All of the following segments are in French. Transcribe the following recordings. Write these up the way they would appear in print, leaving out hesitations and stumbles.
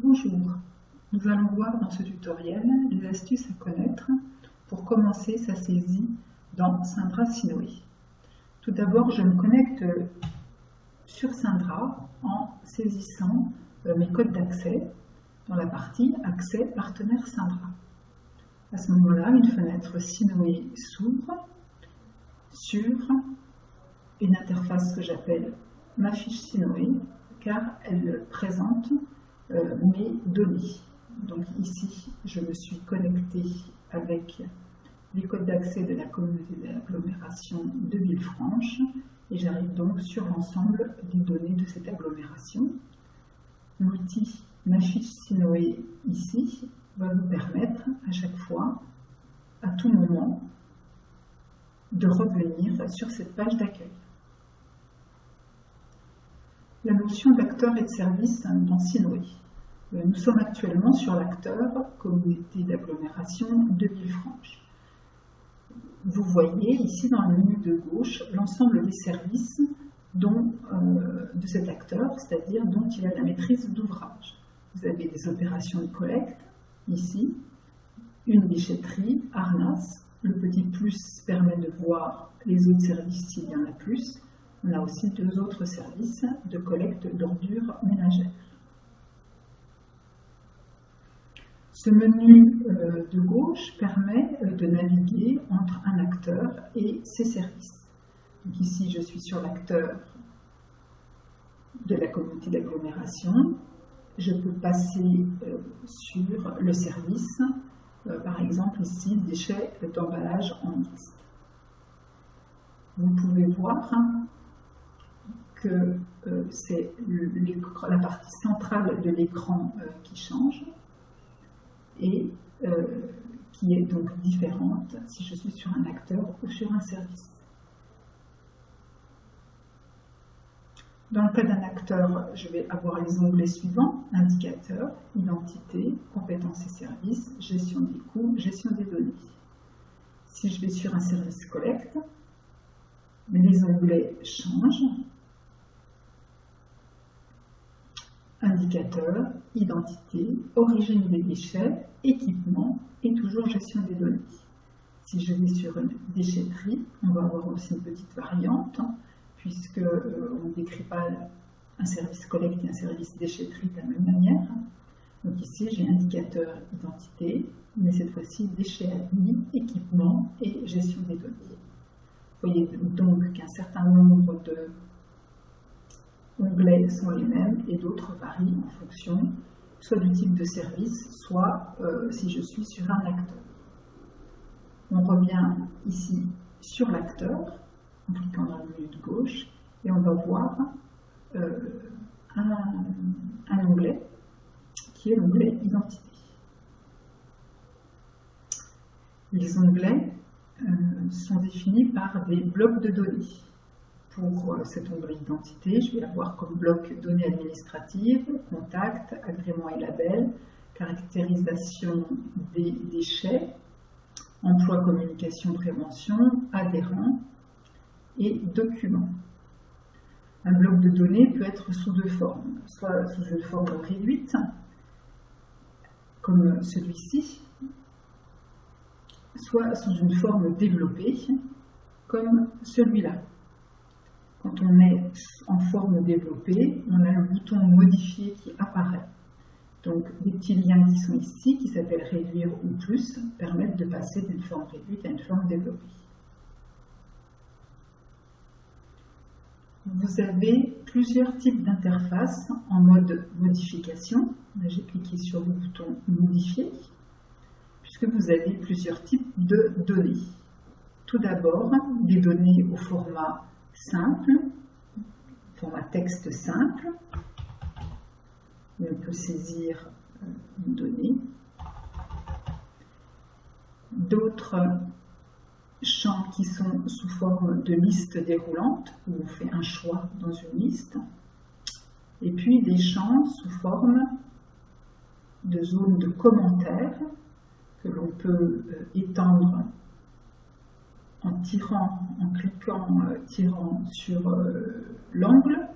Bonjour, nous allons voir dans ce tutoriel les astuces à connaître pour commencer sa saisie dans Syndra Sinoé. Tout d'abord, je me connecte sur Syndra en saisissant mes codes d'accès dans la partie Accès partenaire Syndra. À ce moment-là, une fenêtre Sinoé s'ouvre sur une interface que j'appelle Ma fiche Sinoé, car elle présente mes données. Donc ici, je me suis connectée avec les codes d'accès de la communauté d'agglomération de Villefranche et j'arrive donc sur l'ensemble des données de cette agglomération. L'outil Ma fiche Sinoé ici va vous permettre à chaque fois, à tout moment, de revenir sur cette page d'accueil. La notion d'acteur et de service dans Sinoé. Nous sommes actuellement sur l'acteur communauté d'agglomération de Villefranche. Vous voyez ici dans le menu de gauche l'ensemble des services de cet acteur, c'est-à-dire dont il a la maîtrise d'ouvrage. Vous avez des opérations de collecte, ici, une guichetterie, Arnas. Le petit plus permet de voir les autres services s'il y en a plus. On a aussi deux autres services de collecte d'ordures ménagères. Ce menu de gauche permet de naviguer entre un acteur et ses services. Donc ici, je suis sur l'acteur de la communauté d'agglomération. Je peux passer sur le service, par exemple ici, déchets d'emballage en mixte. Vous pouvez voir que c'est la partie centrale de l'écran qui change et qui est donc différente si je suis sur un acteur ou sur un service. Dans le cas d'un acteur, je vais avoir les onglets suivants: indicateur, identité, compétences et services, gestion des coûts, gestion des données. Si je vais sur un service collecte, les onglets changent. Indicateur, identité, origine des déchets, équipement et toujours gestion des données. Si je vais sur une déchetterie, on va avoir aussi une petite variante, puisque on ne décrit pas un service collecte et un service déchetterie de la même manière. Donc ici, j'ai indicateur, identité, mais cette fois-ci déchets admis, équipement et gestion des données. Vous voyez donc qu'un certain nombre de onglets sont les mêmes et d'autres varient en fonction soit du type de service, soit si je suis sur un acteur. On revient ici sur l'acteur en cliquant dans le menu de gauche et on va voir un onglet qui est l'onglet identité. Les onglets sont définis par des blocs de données. Pour cet onglet identité, je vais avoir comme bloc données administratives, contact, agrément et label, caractérisation des déchets, emploi, communication, prévention, adhérents et documents. Un bloc de données peut être sous deux formes, soit sous une forme réduite, comme celui-ci, soit sous une forme développée, comme celui-là. Quand on est en forme développée, on a le bouton modifier qui apparaît. Donc, les petits liens qui sont ici, qui s'appellent réduire ou plus, permettent de passer d'une forme réduite à une forme développée. Vous avez plusieurs types d'interfaces en mode modification. J'ai cliqué sur le bouton modifier, puisque vous avez plusieurs types de données. Tout d'abord, des données au format simple, format texte simple, où on peut saisir une donnée. D'autres champs qui sont sous forme de liste déroulante, où on fait un choix dans une liste. Et puis des champs sous forme de zones de commentaires que l'on peut étendre en cliquant tirant sur l'angle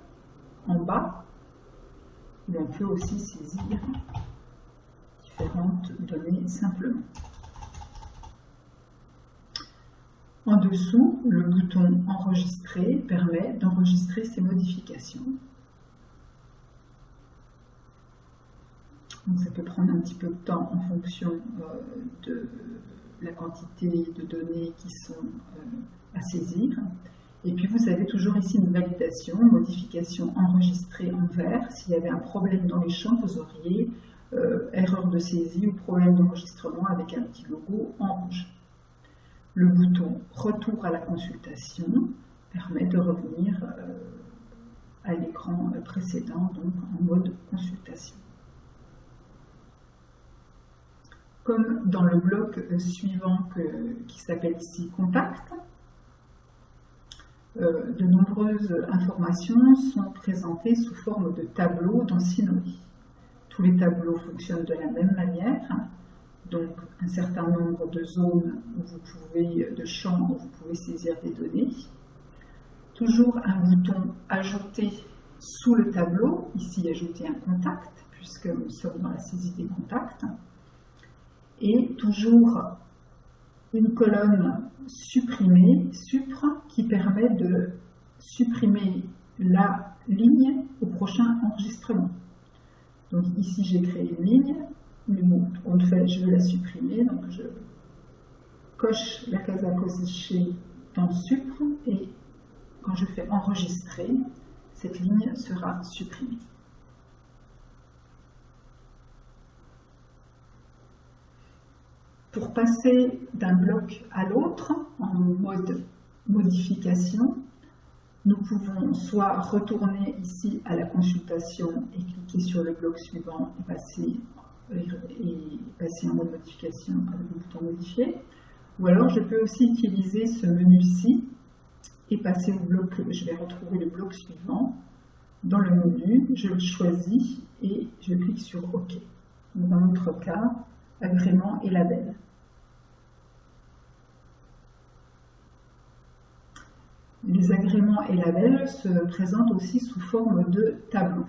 en bas où on peut aussi saisir différentes données simplement. En dessous, le bouton Enregistrer permet d'enregistrer ces modifications. Donc ça peut prendre un petit peu de temps en fonction de la quantité de données qui sont à saisir. Et puis vous avez toujours ici une validation, modification enregistrée en vert. S'il y avait un problème dans les champs, vous auriez erreur de saisie ou problème d'enregistrement avec un petit logo en rouge. Le bouton Retour à la consultation permet de revenir à l'écran précédent, donc en mode consultation. Comme dans le bloc suivant qui s'appelle ici Contact, de nombreuses informations sont présentées sous forme de tableaux dans Sinowy. Tous les tableaux fonctionnent de la même manière, donc un certain nombre de zones de champs où vous pouvez saisir des données. Toujours un bouton Ajouter sous le tableau, ici Ajouter un contact, puisque nous sommes dans la saisie des contacts. Et toujours une colonne supprimée, Supr, qui permet de supprimer la ligne au prochain enregistrement. Donc ici j'ai créé une ligne, mais bon, on le fait, je vais la supprimer, donc je coche la case à cocher dans Supr, et quand je fais enregistrer, cette ligne sera supprimée. Pour passer d'un bloc à l'autre, en mode modification, nous pouvons soit retourner ici à la consultation et cliquer sur le bloc suivant et passer en mode modification avec le bouton modifier, ou alors je peux aussi utiliser ce menu-ci et passer au bloc, je vais retrouver le bloc suivant. Dans le menu, je le choisis et je clique sur OK. Dans notre cas, agrément et label. Les agréments et labels se présentent aussi sous forme de tableau.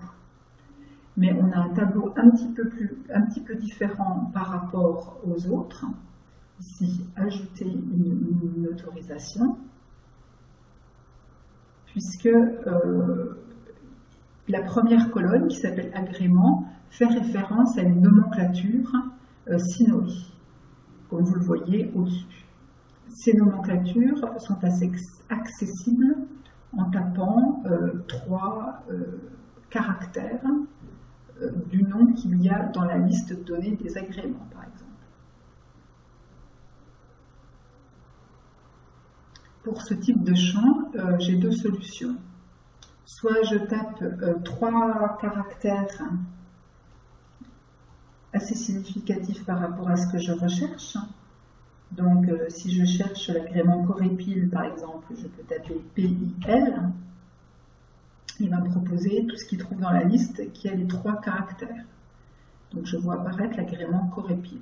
Mais on a un tableau un petit peu différent par rapport aux autres. Ici, ajouter une autorisation, puisque la première colonne, qui s'appelle agrément, fait référence à une nomenclature Sinowy, comme vous le voyez au-dessus. Ces nomenclatures sont assez accessibles en tapant 3 caractères du nom qu'il y a dans la liste de données des agréments, par exemple. Pour ce type de champ, j'ai 2 solutions. Soit je tape 3 caractères assez significatifs par rapport à ce que je recherche. Donc, si je cherche l'agrément Corépil, par exemple, je peux taper PIL. Il va me proposer tout ce qu'il trouve dans la liste qui a les 3 caractères. Donc, je vois apparaître l'agrément Corépil.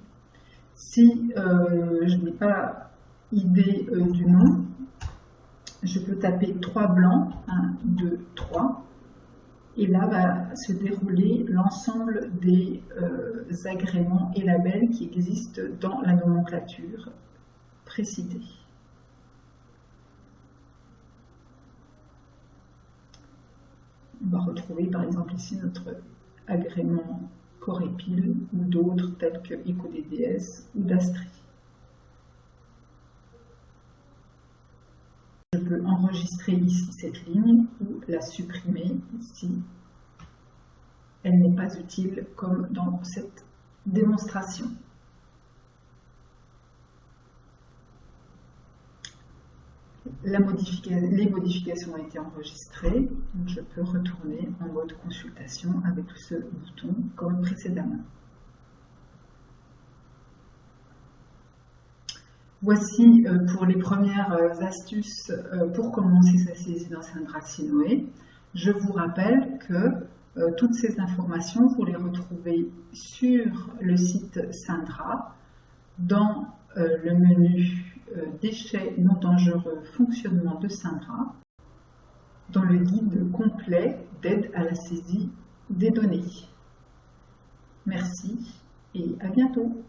Si je n'ai pas idée du nom, je peux taper 3 blancs, 1, 2, 3. Et là va se dérouler l'ensemble des agréments et labels qui existent dans la nomenclature précitée. On va retrouver par exemple ici notre agrément Corépil ou d'autres tels que EcoDDS ou Dastri. Je peux enregistrer ici cette ligne ou la supprimer si elle n'est pas utile comme dans cette démonstration. Les modifications ont été enregistrées, donc je peux retourner en mode consultation avec ce bouton comme précédemment. Voici pour les premières astuces pour commencer sa saisie dans Syndra Sinowy. Je vous rappelle que toutes ces informations, vous les retrouvez sur le site Syndra, dans le menu Déchets non dangereux, fonctionnement de Syndra, dans le guide complet d'aide à la saisie des données. Merci et à bientôt.